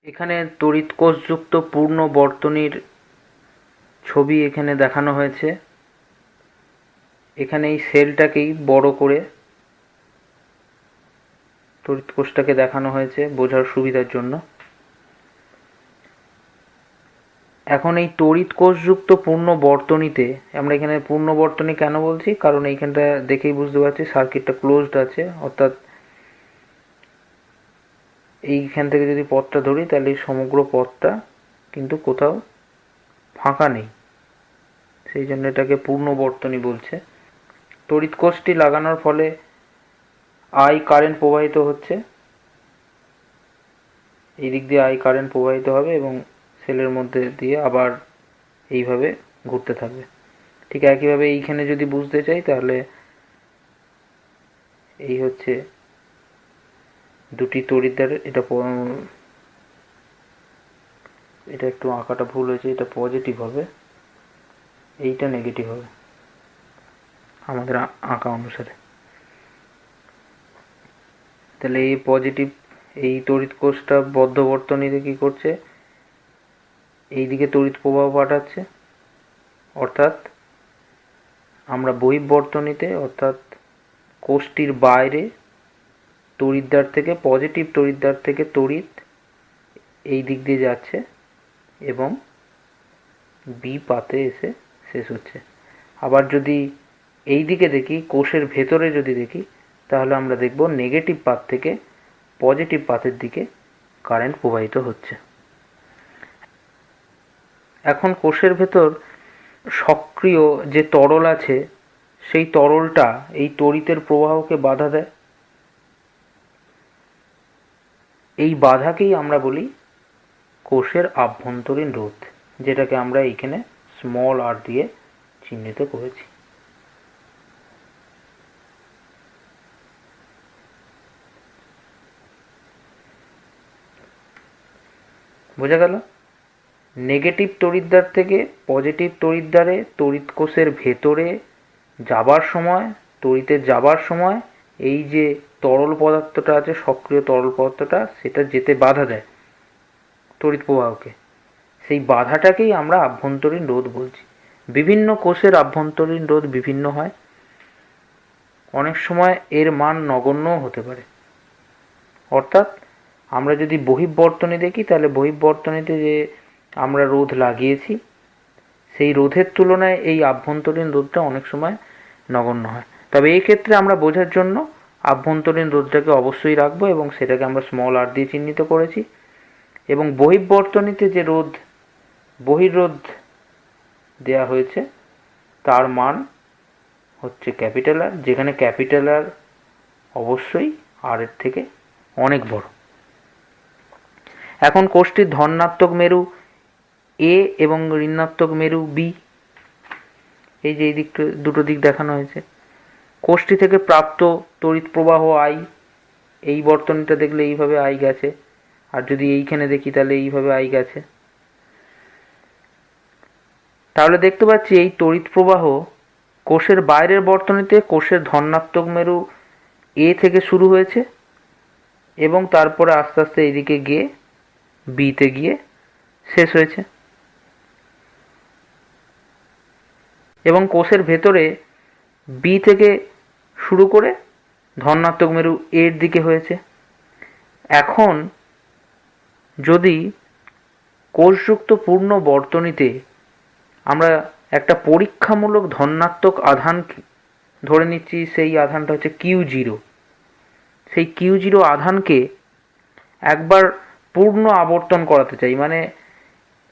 এখানে তড়িৎ কোষযুক্ত পূর্ণ বর্তনীর ছবি এখানে দেখানো হয়েছে। এখানে এই সেলটাকেই বড় করে তড়িৎ কোষটাকে দেখানো হয়েছে বোঝার সুবিধার জন্য। এখন এই তড়িৎ কোষযুক্ত পূর্ণ বর্তনীতে, আমরা এখানে পূর্ণ বর্তনী কেন বলছি, কারণ এইখানটা দেখেই বুঝতে পারছি সার্কিটটা ক্লোজড আছে, অর্থাৎ এইখান থেকে যদি পথটা ধরি তাহলে এই সমগ্র পথটা কিন্তু কোথাও ফাঁকা নেই, সেই জন্য এটাকে পূর্ণ বর্তনী বলছে। তড়িৎ কোষটি লাগানোর ফলে আই কারেন্ট প্রবাহিত হচ্ছে, এই দিক দিয়ে আই কারেন্ট প্রবাহিত হবে এবং সেলের মধ্যে দিয়ে আবার এইভাবে ঘুরতে থাকবে। ঠিক একইভাবে এইখানে যদি বুঝতে চাই তাহলে এই হচ্ছে দুটি তড়িৎদ্বার, এটা একটু আঁকাটা ভুল হয়েছে, এটা পজিটিভ হবে, এইটা নেগেটিভ হবে আমাদের আঁকা অনুসারে। তাহলে এই পজিটিভ, এই তড়িৎ কোষটা বদ্ধ বর্তনীতে কি করছে, এই দিকে তড়িৎ প্রবাহ পাঠাচ্ছে, অর্থাৎ আমরা বহির্বর্তনীতে অর্থাৎ কোষটির বাইরে তড়িৎদ্বার থেকে, পজিটিভ তড়িৎদ্বার থেকে তড়িৎ এই দিক দিয়ে যাচ্ছে এবং বি পাতে এসে শেষ হচ্ছে। আবার যদি এই দিকে দেখি, কোষের ভেতরে যদি দেখি, তাহলে আমরা দেখব নেগেটিভ পাত থেকে পজিটিভ পাতের দিকে কারেন্ট প্রবাহিত হচ্ছে। এখন কোষের ভেতর সক্রিয় যে তরল আছে, সেই তরলটা এই তড়িতের প্রবাহকে বাধা দেয়। এই বাধাকেই আমরা বলি কোষের আভ্যন্তরীণ রোধ, যেটাকে আমরা এইখানে স্মল আর দিয়ে চিহ্নিত করেছি। বোঝা গেল? নেগেটিভ তড়িৎদ্বার থেকে পজিটিভ তড়িৎদ্বারে তড়িৎ কোষের ভেতরে যাবার সময়, তড়িতের যাবার সময় এই যে তরল পদার্থটা আছে, সক্রিয় তরল পদার্থটা, সেটা যেতে বাধা দেয় তড়িৎ প্রবাহকে। সেই বাধাটাকেই আমরা আভ্যন্তরীণ রোধ বলছি। বিভিন্ন কোষের আভ্যন্তরীণ রোধ বিভিন্ন হয়, অনেক সময় এর মান নগণ্যও হতে পারে। অর্থাৎ আমরা যদি বহির্বর্তনী দেখি, তাহলে বহির্বর্তনীতে যে আমরা রোধ লাগিয়েছি, সেই রোধের তুলনায় এই আভ্যন্তরীণ রোধটা অনেক সময় নগণ্য হয়। তবে এই ক্ষেত্রে আমরা বোঝার জন্য আভ্যন্তরীণ রোধটাকে অবশ্যই রাখবো এবং সেটাকে আমরা স্মল আর দিয়ে চিহ্নিত করেছি। এবং বহির্বর্তনীতে যে রোধ, বহির্রোধ দেয়া হয়েছে, তার মান হচ্ছে ক্যাপিটাল আর, যেখানে ক্যাপিটাল আর অবশ্যই আর এর থেকে অনেক বড়। এখন কোষটির ধনাত্মক মেরু এ এবং ঋণাত্মক মেরু বি, এই যে এই দিকটা, দুটো দিক দেখানো হয়েছে। কোষটি থেকে প্রাপ্ত তড়িৎ প্রবাহ আই, এই বর্তনীটা দেখলে এইভাবে আই গেছে, আর যদি এইখানে দেখি তাহলে এইভাবে আই গেছে। তাহলে দেখতে পাচ্ছি এই তড়িৎ প্রবাহ কোষের বাইরের বর্তনীতে কোষের ধনাত্মক মেরু এ থেকে শুরু হয়েছে এবং তারপরে আস্তে আস্তে এইদিকে গিয়ে বিতে গিয়ে শেষ হয়েছে। এবং কোষের ভেতরে বি থেকে শুরু করে ধনাত্মক মেরু এর দিকে হয়েছে। এখন যদি কোষযুক্ত পূর্ণ বর্তনীতে আমরা একটা পরীক্ষামূলক ধনাত্মক আধান ধরে নিচ্ছি, সেই আধানটা হচ্ছে Q0, সেই Q0 আধানকে একবার পূর্ণ আবর্তন করাতে চাই, মানে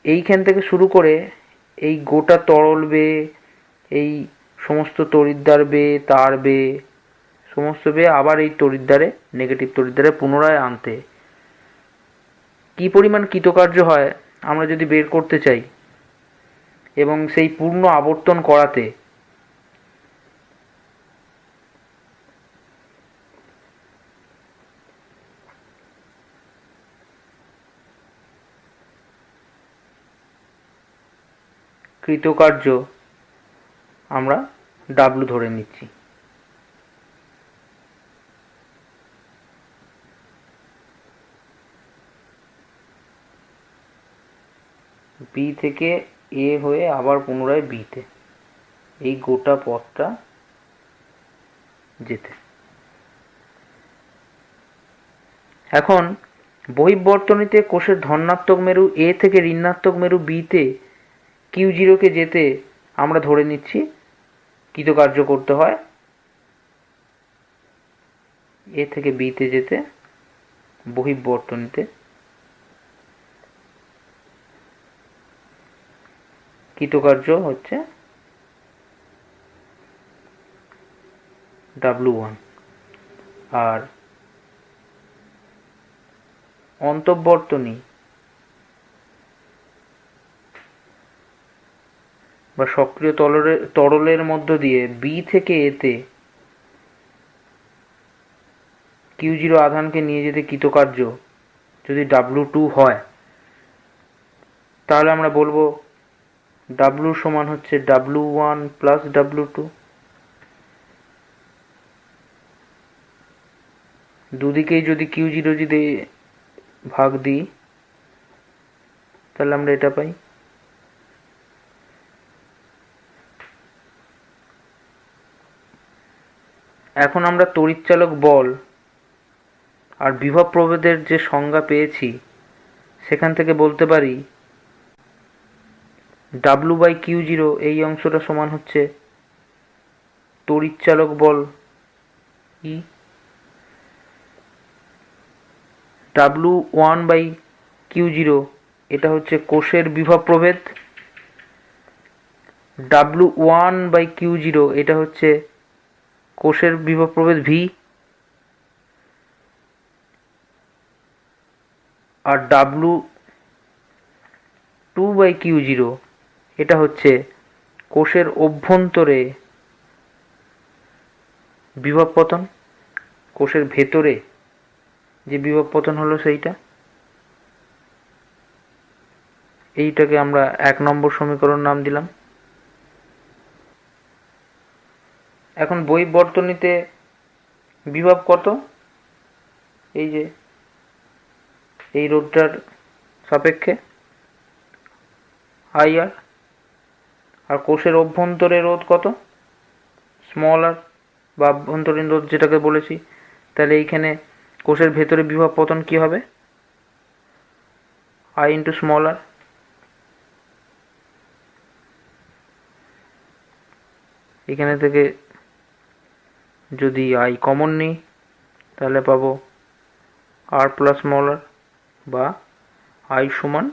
এইখান থেকে শুরু করে এই গোটা তরল বে, এই সমস্ত তড়িৎদ্বার বে, তার বে, সমস্ত বে আবার এই তড়িৎদ্বারে, নেগেটিভ তড়িৎদ্বারে পুনরায় আনতে কি পরিমাণ কৃতকার্য হয় আমরা যদি বের করতে চাই, এবং সেই পূর্ণ আবর্তন করাতে কৃতকার্য আমরা ডাব্লু ধরে নিচ্ছি। বি থেকে এ হয়ে আবার পুনরায় বিতে, এই গোটা পথটা যেতে। এখন বহিঃবর্তনীতে কোষের ধনাত্মক মেরু এ থেকে ঋণাত্মক মেরু বিতে কিউ জিরোকে যেতে আমরা ধরে নিচ্ছি কৃতকার্য করতে হয় এ থেকে বিতে যেতে বহিঃবর্তনীতে কৃতকার্য হচ্ছে W1, আর অন্তঃবর্তনী বা সক্রিয় তরলের মধ্য দিয়ে বি থেকে এতে কিউ জিরো আধানকে নিয়ে যেতে কৃতকার্য যদি W2 হয়, তাহলে আমরা বলবো W সমান হচ্ছে W1 প্লাস W2। দুদিকেই যদি কিউ জিরো যদি ভাগ দিই তাহলে আমরা এটা পাই। এখন আমরা তড়িৎচালক বল আর বিভব প্রভেদের যে সংজ্ঞা পেয়েছি সেখান থেকে বলতে পারি W/Q0 এই অংশটা সমান হচ্ছে তড়িৎচালক বল E, W1/Q0 এটা হচ্ছে কোষের বিভব প্রভেদ, W1/Q0 এটা হচ্ছে কোষের বিভব প্রভেদ V, আর W2/Q0 এটা হচ্ছে কোষের অভ্যন্তরে বিভব পতন, কোষের ভেতরে যে বিভব পতন হলো সেইটা। এইটাকে আমরা 1 নম্বর সমীকরণ নাম দিলাম। এখন বহিঃবর্তনীতে বিভব কত? এই যে এই রোধটার সাপেক্ষে IR, আর কোষের অভ্যন্তরে রোধ কত? স্মল আর বা অভ্যন্তরীণ রোধ যেটাকে বলেছি। তাহলে এইখানে কোষের ভেতরে বিভব পতন কি হবে? I ইন্টু স্মল আর। এখানে থেকে যদি I কমন নিই তাহলে পাবো R প্লাস স্মল আর, বা I সমান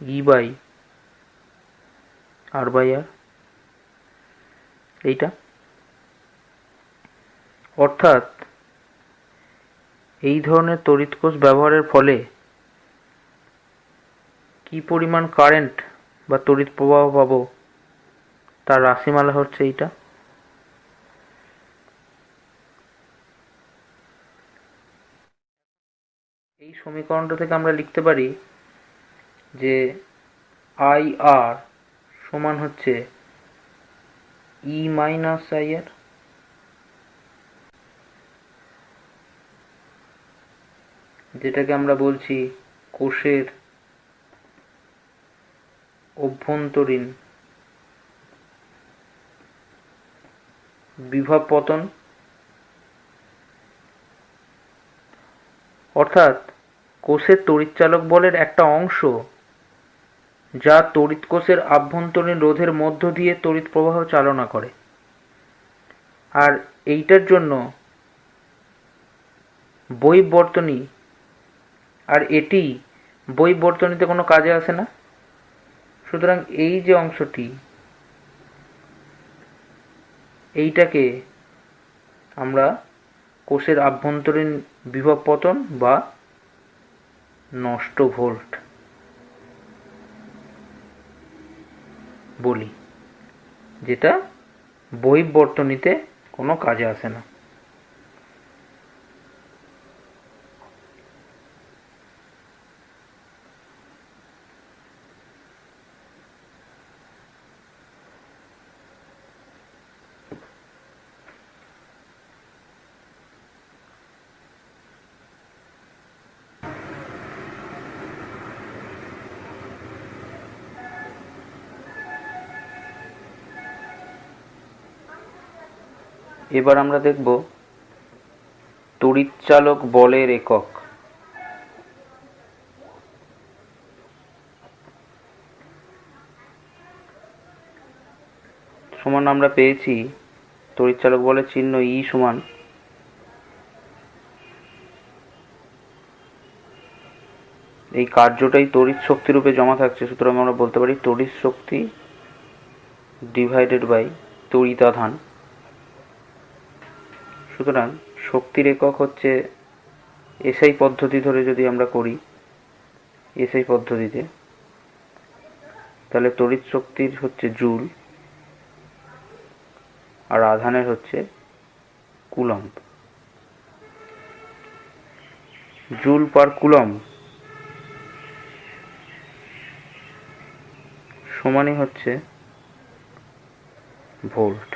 E/R/R, এইটা। অর্থাৎ এই ধরনের তড়িৎ কোষ ব্যবহারের ফলে কি পরিমাণ কারেন্ট বা তড়িৎ প্রবাহ পাবো তার রাশিমালা হচ্ছে এইটা। এই সমীকরণটা থেকে আমরা লিখতে পারি যে IR সমান হচ্ছে E-IR, যেটাকে আমরা বলছি কোষের অভ্যন্তরীণ বিভব পতন। অর্থাৎ কোষের তড়িৎচালক বলের একটা অংশ যা তড়িৎ কোষের আভ্যন্তরীণ রোধের মধ্য দিয়ে তড়িৎ প্রবাহ চালনা করে, আর এইটার জন্য বহিঃবর্তনী, আর এটি বহিঃবর্তনীতে কোনো কাজে আসে না। সুতরাং এই যে অংশটি, এইটাকে আমরা কোষের আভ্যন্তরীণ বিভব পতন বা নষ্ট ভোল্ট বলি, যেটা বহিঃবর্তনীতে কোনো কাজে আসে না। এবার আমরা দেখব তড়িৎচালক বলের একক। সমান আমরা পেয়েছি তড়িৎচালক বলের চিহ্ন ই সমান এই কার্যটাই তড়িৎ শক্তি রূপে জমা থাকছে, সুতরাং আমরা বলতে পারি তড়িৎ শক্তি ডিভাইডেড বাই তড়িতাধান। সুতরাং শক্তির একক হচ্ছে এসআই পদ্ধতি ধরে যদি আমরা করি, এসআই পদ্ধতিতে, তাহলে তড়িৎ শক্তির হচ্ছে জুল আর আধানের হচ্ছে কুলম্ব। জুল পার কুলম্ব সমানই হচ্ছে ভোল্ট।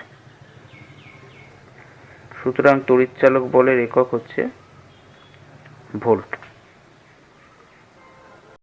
সুতরাং তড়িৎচালক বলের একক হচ্ছে ভোল্ট।